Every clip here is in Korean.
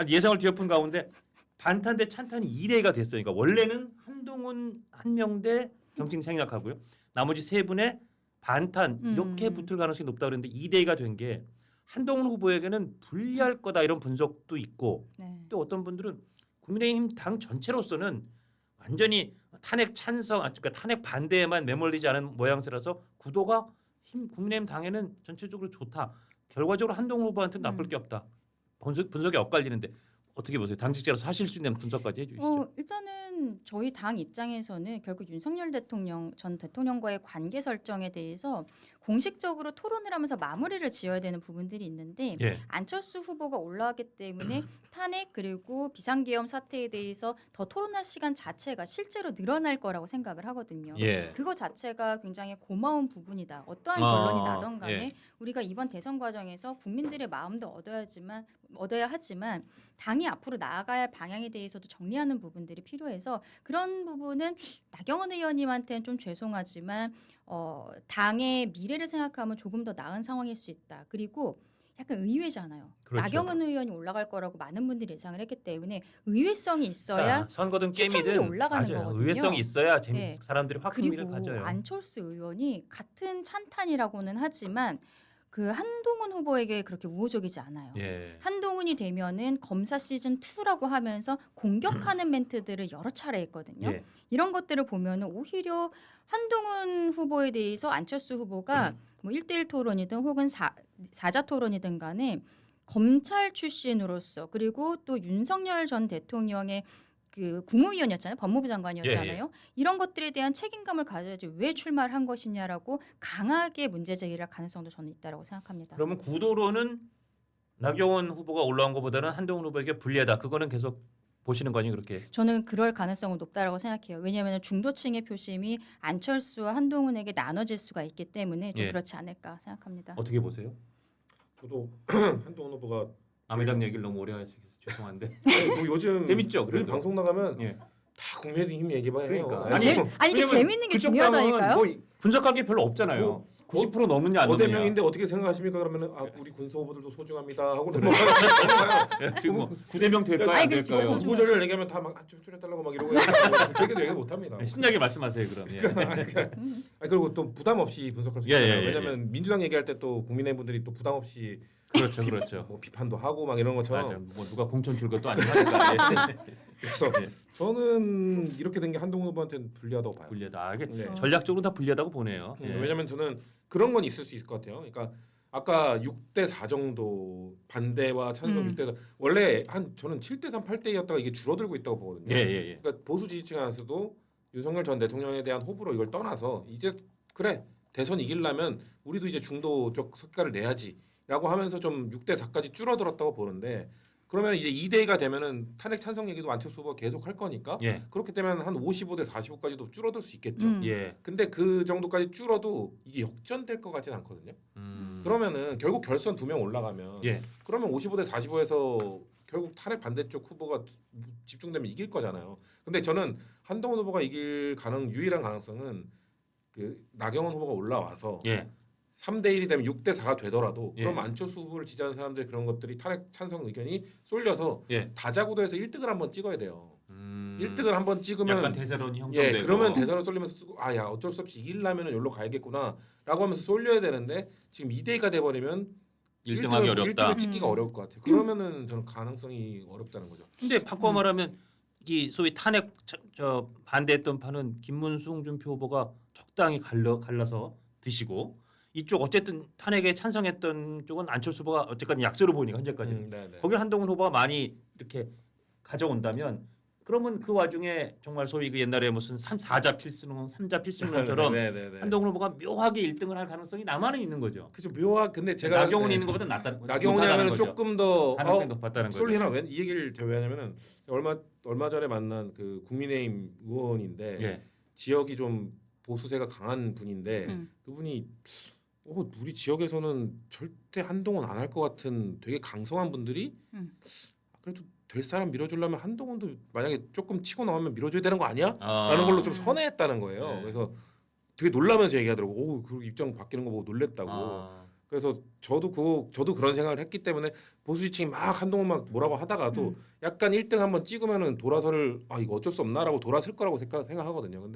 예상을 뒤엎은 가운데 반탄 대 찬탄이 2대가 됐어요. 그러니까 원래는 한동훈 한 명 대 정칭 생략하고요. 나머지 세 분의 반탄 이렇게 붙을 가능성이 높다 그랬는데 2대가 된 게 한동훈 후보에게는 불리할 거다 이런 분석도 있고 네. 또 어떤 분들은 국민의힘 당 전체로서는 완전히 탄핵 찬성, 그러니까 탄핵 반대에만 매몰리지 않은 모양새라서 구도가 국민의힘 당에는 전체적으로 좋다. 결과적으로 한동훈 후보한테는 나쁠 게 없다. 분석이 엇갈리는데 어떻게 보세요? 당직자로서 하실 수 있는 분석까지 해주시죠. 일단은 저희 당 입장에서는 결국 윤석열 대통령 전 대통령과의 관계 설정에 대해서 공식적으로 토론을 하면서 마무리를 지어야 되는 부분들이 있는데 예. 안철수 후보가 올라왔기 때문에 탄핵 그리고 비상계엄 사태에 대해서 더 토론할 시간 자체가 실제로 늘어날 거라고 생각을 하거든요. 예. 그거 자체가 굉장히 고마운 부분이다. 어떠한 결론이 나던 간에 예. 우리가 이번 대선 과정에서 국민들의 마음도 얻어야 하지만 당이 앞으로 나아가야 할 방향에 대해서도 정리하는 부분들이 필요해서 그런 부분은 나경원 의원님한테는 좀 죄송하지만 당의 미래를 생각하면 조금 더 나은 상황일 수 있다. 그리고 약간 의외잖아요. 그렇죠. 나경원 의원이 올라갈 거라고 많은 분들이 예상을 했기 때문에 의외성이 있어야 그러니까 선거든 시청률이 게임이든 올라가는 맞아요. 거거든요. 의외성이 있어야 네. 사람들이 확 흥미를 그리고 가져요. 안철수 의원이 같은 찬탄이라고는 하지만 그 한동훈 후보에게 그렇게 우호적이지 않아요. 예. 한동훈이 되면은 검사 시즌 2라고 하면서 공격하는 멘트들을 여러 차례 했거든요. 예. 이런 것들을 보면은 오히려 한동훈 후보에 대해서 안철수 후보가 뭐 1대1 토론이든 혹은 사자 토론이든 간에 검찰 출신으로서 그리고 또 윤석열 전 대통령의 그 국무위원이었잖아요. 법무부 장관이었잖아요. 예. 이런 것들에 대한 책임감을 가져야지 왜 출마를 한 것이냐라고 강하게 문제 제기를 할 가능성도 저는 있다라고 생각합니다. 그러면 구도로는 나경원 후보가 올라온 것보다는 한동훈 후보에게 불리하다. 그거는 계속 보시는 거 아니에요, 그렇게? 저는 그럴 가능성은 높다라고 생각해요. 왜냐하면 중도층의 표심이 안철수와 한동훈에게 나눠질 수가 있기 때문에 좀 예. 그렇지 않을까 생각합니다. 어떻게 보세요? 저도 한동훈 후보가 아미당 얘기를 너무 오래 하셔서 죄송한데. 뭐 요즘 재밌죠, 요즘 그래도? 방송 나가면 예. 다 국민의힘 얘기만 해요. 그러니까. 아니, 아니 이게 왜냐면 재밌는 게 그쪽 중요하다니까요. 당은 뭐 분석할 게 별로 없잖아요. 90% 넘느냐 안 넘느냐. 어대명인데 어떻게 생각하십니까? 그러면은 우리 군수 후보들도 소중합니다 하고 넘어가요. 지금 뭐 9대명 될까요? 아니, 안 근데 진짜 될까요? 소중해요. 후보자를 얘기하면 다막 좀 줄여달라고 막 이러고 되게도 얘기 못합니다. 신나게 말씀하세요, 그럼. 예. 그리고 또 부담 없이 분석할 수 예, 있잖아요. 예, 예, 왜냐하면 민주당 얘기할 때 또 국민의힘 분들이 또 부담 없이 그렇죠, 그렇죠. 뭐 비판도 하고 막 이런 것처럼 맞아. 뭐 누가 공천 줄 것도 아니니까. 그래서 예. 저는 이렇게 된 게 한동훈 후보한테는 불리하다고 봐요. 불리하다. 이게 네. 전략적으로 다 불리하다고 보네요. 예. 왜냐하면 저는 그런 건 있을 수 있을 것 같아요. 그러니까 아까 6대4 정도 반대와 찬성 6대4 원래 저는 7대3 8대2였다가 이게 줄어들고 있다고 보거든요. 예, 예, 예. 그러니까 보수 지지층 안에서도 윤석열 전 대통령에 대한 호불호 이걸 떠나서 이제 그래 대선 이기려면 우리도 이제 중도 쪽 성과를 내야지라고 하면서 좀 6대4까지 줄어들었다고 보는데 그러면 이제 2대2가 되면은 탄핵 찬성 얘기도 안철수 후보가 계속 할 거니까 예. 그렇게 되면 한 55대 45까지도 줄어들 수 있겠죠. 예. 근데 그 정도까지 줄어도 이게 역전될 것 같지는 않거든요. 그러면은 결국 결선 2명 올라가면 예. 그러면 55대 45에서 결국 탄핵 반대쪽 후보가 집중되면 이길 거잖아요. 근데 저는 한동훈 후보가 이길 유일한 가능성은 그 나경원 후보가 올라와서 예. 3대 1이 되면 6대 4가 되더라도 예. 그럼 안철수 후보를 지지하는 사람들 그런 것들이 탄핵 찬성 의견이 쏠려서 예. 다자구도에서 1등을 한번 찍어야 돼요. 1등을 한번 찍으면 약간 대세론이 형성되고. 예, 그러면 대선을 쏠리면서 쓰고 야 어쩔 수 없이 이기려면은 여기로 가야겠구나라고 하면서 쏠려야 되는데 지금 2대2가 돼버리면 1등하기 어렵다. 1등을 찍기가 어려울 것 같아요. 그러면은 저는 가능성이 어렵다는 거죠. 근데 바꿔 말하면 이 소위 탄핵 반대했던 판은 김문수 홍준표 후보가 적당히 갈라서 드시고 이쪽 어쨌든 탄핵에 찬성했던 쪽은 안철수 후보가 어쨌든 약세로 보이니까 현재까지 네네. 거기 한동훈 후보가 많이 이렇게 가져온다면 그러면 그 와중에 정말 소위 그 옛날에 무슨 4자 필승론, 3자 필승론처럼 네네네. 한동훈 후보가 묘하게 1등을 할 가능성이 남아는 있는 거죠. 그죠 근데 제가 나경원이 있는 것보다 낫다는 거죠. 나경원이 하면 조금 더 가능성이 높았다는 거죠. 쏠리나 이 얘기를 왜냐면은 얼마 전에 만난 그 국민의힘 의원인데 예. 지역이 좀 보수세가 강한 분인데 그분이 우리 지역에서는 절대 한동훈 안 할 것 같은 되게 강성한 분들이 그래도 될 사람 밀어주려면 한동훈도 만약에 조금 치고 나오면 밀어줘야 되는 거 아니야? 라는 걸로 좀 선회했다는 거예요. 네. 그래서 되게 놀라면서 얘기하더라고. 오, 그 입장 바뀌는 거 보고 놀랬다고. 그래서 저도 그런 생각을 했기 때문에 보수 지층이 막 한동훈 막 뭐라고 하다가도 약간 1등 한번 찍으면은 돌아서를 이거 어쩔 수 없나라고 돌아설 거라고 생각하거든요.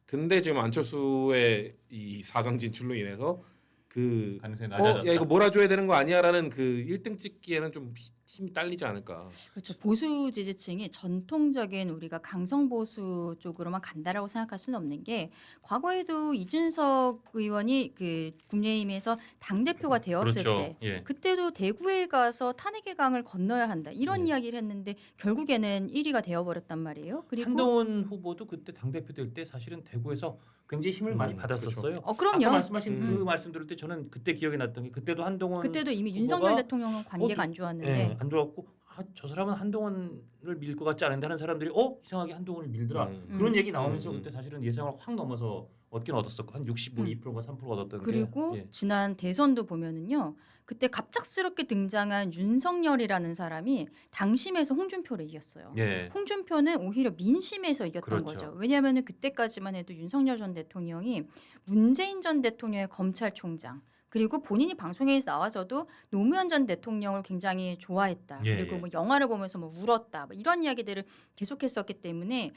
근데 지금 안철수의 이 4강 진출로 인해서 그 가능성이 낮아졌다. 야 이거 몰아줘야 되는 거 아니야라는 그 1등 찍기에는 좀 힘이 딸리지 않을까. 그렇죠. 보수 지지층이 전통적인 우리가 강성 보수 쪽으로만 간다라고 생각할 수는 없는 게 과거에도 이준석 의원이 그 국민의힘에서 당 대표가 되었을 그렇죠. 때 예. 그때도 대구에 가서 탄핵의 강을 건너야 한다 이런 예. 이야기를 했는데 결국에는 1위가 되어버렸단 말이에요. 그리고 한동훈 후보도 그때 당 대표 될 때 사실은 대구에서 굉장히 힘을 많이 받았었어요. 그럼요. 아까 말씀하신 그 말씀 들을 때 저는 그때 기억이 났던 게 그때도 한동훈 그때도 이미 후보가 윤석열 대통령은 관계가 안 예, 좋았는데 안 좋았고 저 사람은 한동훈을 밀 것 같지 않은데 하는 사람들이 이상하게 한동훈을 밀더라. 그런 얘기 나오면서 그때 사실은 예상을 확 넘어서 얻긴 얻었었고 한 65, 2%가 3%가 얻었던 그리고 게 지난 대선도 보면은요. 그때 갑작스럽게 등장한 윤석열이라는 사람이 당심에서 홍준표를 이겼어요. 예. 홍준표는 오히려 민심에서 이겼던 그렇죠. 거죠. 왜냐하면 그때까지만 해도 윤석열 전 대통령이 문재인 전 대통령의 검찰총장 그리고 본인이 방송에서 나와서도 노무현 전 대통령을 굉장히 좋아했다. 예, 그리고 예. 뭐 영화를 보면서 뭐 울었다. 뭐 이런 이야기들을 계속했었기 때문에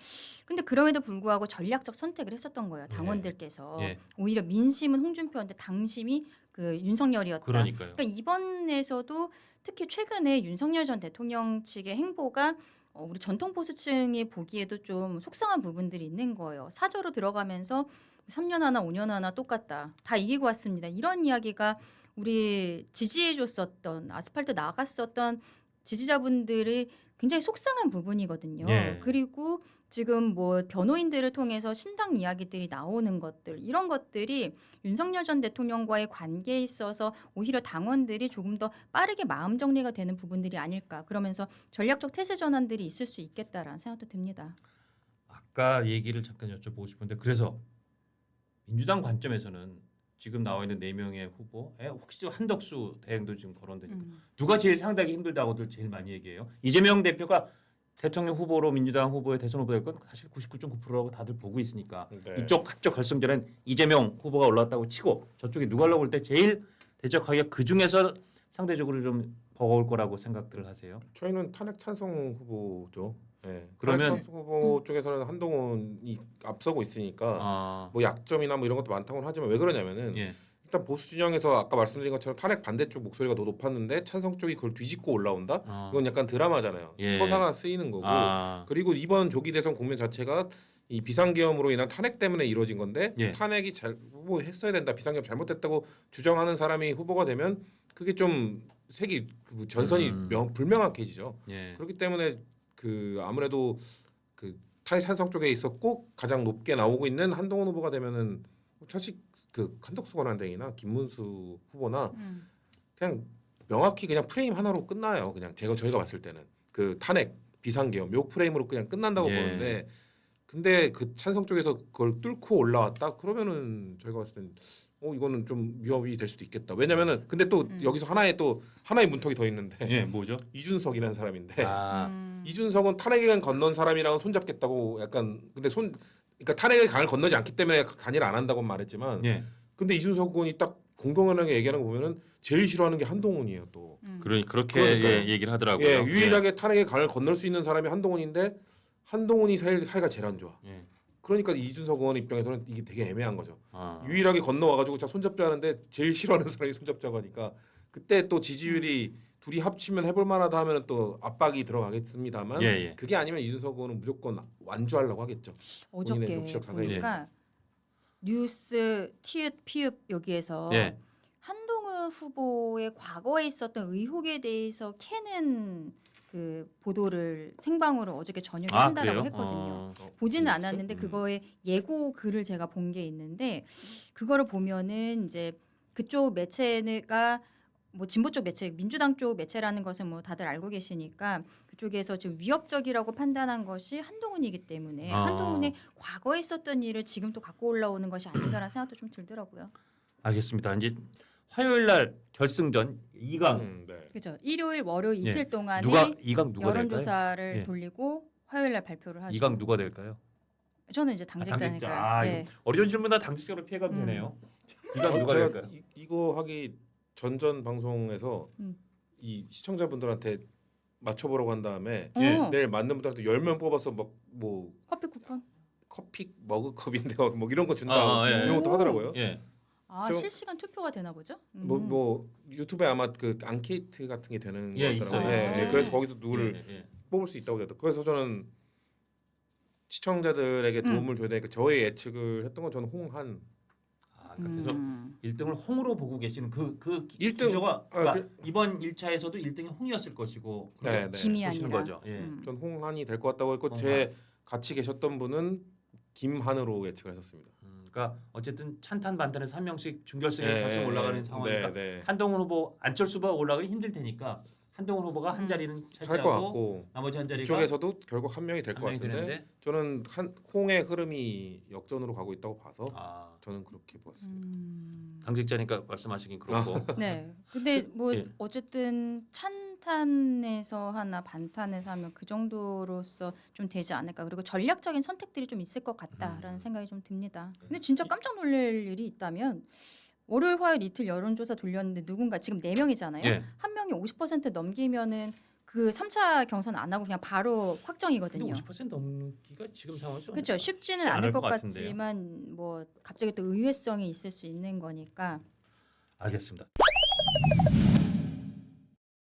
근데 그럼에도 불구하고 전략적 선택을 했었던 거예요. 당원들께서 예. 오히려 민심은 홍준표인데 당심이 그 윤석열이었다. 그러니까요. 그러니까 이번에서도 특히 최근에 윤석열 전 대통령 측의 행보가 우리 전통 보수층이 보기에도 좀 속상한 부분들이 있는 거예요. 사저로 들어가면서 3년 하나 5년 하나 똑같다. 다 이기고 왔습니다. 이런 이야기가 우리 지지해줬었던 아스팔트 나갔었던 지지자분들이 굉장히 속상한 부분이거든요. 예. 그리고 지금 뭐 변호인들을 통해서 신당 이야기들이 나오는 것들 이런 것들이 윤석열 전 대통령과의 관계에 있어서 오히려 당원들이 조금 더 빠르게 마음 정리가 되는 부분들이 아닐까. 그러면서 전략적 태세 전환들이 있을 수 있겠다라는 생각도 듭니다. 아까 얘기를 잠깐 여쭤보고 싶은데 그래서 민주당 관점에서는 지금 나와 있는 4명의 후보에 혹시 한덕수 대행도 지금 거론되니까 누가 제일 상당히 힘들다고들 제일 많이 얘기해요. 이재명 대표가 대통령 후보로 민주당 후보의 대선 후보 될 건 사실 99.9%라고 다들 보고 있으니까 네. 이쪽 학적 결승전엔 이재명 후보가 올랐다고 치고 저쪽에 누가 올라올 때 제일 대적하기가 그 중에서 상대적으로 좀 버거울 거라고 생각들을 하세요. 저희는 탄핵 찬성 후보죠. 네. 그러면- 탄핵 찬성 후보 쪽에서는 한동훈이 앞서고 있으니까 뭐 약점이나 뭐 이런 것도 많다고는 하지만 왜 그러냐면은 예. 일단 보수 진영에서 아까 말씀드린 것처럼 탄핵 반대쪽 목소리가 더 높았는데 찬성 쪽이 그걸 뒤집고 올라온다. 이건 약간 드라마잖아요. 예. 서사가 쓰이는 거고. 그리고 이번 조기 대선 국면 자체가 이 비상계엄으로 인한 탄핵 때문에 이루어진 건데 예. 탄핵이 뭐 했어야 된다. 비상계엄 잘못됐다고 주장하는 사람이 후보가 되면 그게 좀 색이 전선이 불명확해지죠. 예. 그렇기 때문에 그 아무래도 그 탄핵 찬성 쪽에 있었고 가장 높게 나오고 있는 한동훈 후보가 되면은 사실 그 한덕수 권한대행이나 김문수 후보나 그냥 명확히 그냥 프레임 하나로 끝나요. 그냥 저희가 봤을 때는 그 탄핵 비상계엄 요 프레임으로 그냥 끝난다고 예. 보는데 근데 그 찬성 쪽에서 그걸 뚫고 올라왔다 그러면은 저희가 봤을 때는 이거는 좀 위협이 될 수도 있겠다. 왜냐면은 근데 또 여기서 하나의 문턱이 더 있는데 예, 뭐죠? 이준석이라는 사람인데 아, 이준석은 탄핵의 강 건넌 사람이랑은 손잡겠다고 약간 근데 그러니까 탄핵의 강을 건너지 않기 때문에 단일 안 한다고 말했지만 예. 근데 이준석 의원이 딱 공공연하게 얘기하는 거 보면은 제일 싫어하는 게 한동훈이에요 또. 그렇게 그러니까요. 예, 얘기를 하더라고요. 예, 유일하게 탄핵의 강을 건널 수 있는 사람이 한동훈인데 한동훈이 사이가 제일 안 좋아. 예. 그러니까 이준석 의원 입장에서는 이게 되게 애매한 거죠. 아. 유일하게 건너와가지고 자 손잡자 하는데 제일 싫어하는 사람이 손잡자고 하니까 그때 또 지지율이 둘이 합치면 해볼 만하다 하면 또 압박이 들어가겠습니다만 예, 예. 그게 아니면 이준석 의원은 무조건 완주하려고 하겠죠. 본인의 어저께 정치적 사상이 보니까 뉴스 티읕 피읕 여기에서 예. 한동훈 후보의 과거에 있었던 의혹에 대해서 캐는 그 보도를 생방으로 어저께 저녁에 한다라고 그래요? 했거든요. 어. 보지는 않았는데 그거에 예고 글을 제가 본 게 있는데 그거를 보면은 이제 그쪽 매체가 뭐 진보 쪽 매체, 민주당 쪽 매체라는 것은 뭐 다들 알고 계시니까 그쪽에서 지금 위협적이라고 판단한 것이 한동훈이기 때문에 한동훈의 과거에 있었던 일을 지금 또 갖고 올라오는 것이 아닌가라는 생각도 좀 들더라고요. 알겠습니다. 이제 화요일 날 결승전 2강 네. 그렇죠. 일요일, 월요일 예. 이틀 동안에 누가 2강 누가 될까요? 여론조사를 예. 돌리고 화요일 날 발표를 하죠. 2강 누가 될까요? 저는 이제 당직자니까. 예. 이거 어려운 질문다 당직자로 피해가면 되네요. 2강 누가 제가 될까요? 이거 하기 전전 방송에서 이 시청자분들한테 맞춰보라고 한 다음에 예. 내일 맞는 분들한테 10명 뽑아서 뭐 커피 쿠폰. 커피 머그컵인데요. 뭐 이런 거 준다. 예. 이런 것도 오. 하더라고요. 예. 아 저- 실시간 투표가 되나 보죠? 뭐 유튜브에 아마 그 앙케이트 같은 게 되는 예, 거 같더라고요. 있어요. 예, 그래서 거기서 누구를 예. 뽑을 수 있다고 하더라고요. 그래서 저는 시청자들에게 도움을 줘야 되니까 저의 예측을 했던 건 저는 홍한 아, 그러니까 계속 1등을 홍으로 보고 계시는 그 일등- 기조가 아, 그러니까 이번 1차에서도 1등이 홍이었을 것이고 네, 그렇게 네. 김이 보시는 아니라. 거죠. 예. 전 홍한이 될 것 같다고 했고 홍한. 제 같이 계셨던 분은 김한으로 예측을 했었습니다. 그러니까 어쨌든 찬탄 반탄에서 한 명씩 중결승에 네, 결승 올라가는 네, 상황이니까 네. 한동훈 후보, 안철수 후보가 올라가기 힘들 테니까 한동훈 후보가 한 자리는 할 것 차지하고 같고 나머지 한 자리가 이쪽에서도 결국 한 명이 될 한 것 명이 같은데 되는데 저는 한 홍의 흐름이 역전으로 가고 있다고 봐서 아, 저는 그렇게 보았습니다. 당직자니까 말씀하시긴 그렇고 네. 근데 뭐 예. 어쨌든 찬탄에서 하나 반탄에서 하면 그 정도로서 좀 되지 않을까. 그리고 전략적인 선택들이 좀 있을 것 같다라는 생각이 좀 듭니다. 근데 진짜 깜짝 놀랄 일이 있다면 월요일 화요일 이틀 여론조사 돌렸는데 누군가 지금 4명이잖아요. 예. 한 명이 50% 넘기면은 그 3차 경선 안 하고 그냥 바로 근데 확정이거든요. 50% 넘기가 지금 상황에서 그렇죠. 쉽지는 쉽지 않을 않을 것 것 같은데요. 같지만 뭐 갑자기 또 의외성이 있을 수 있는 거니까. 알겠습니다.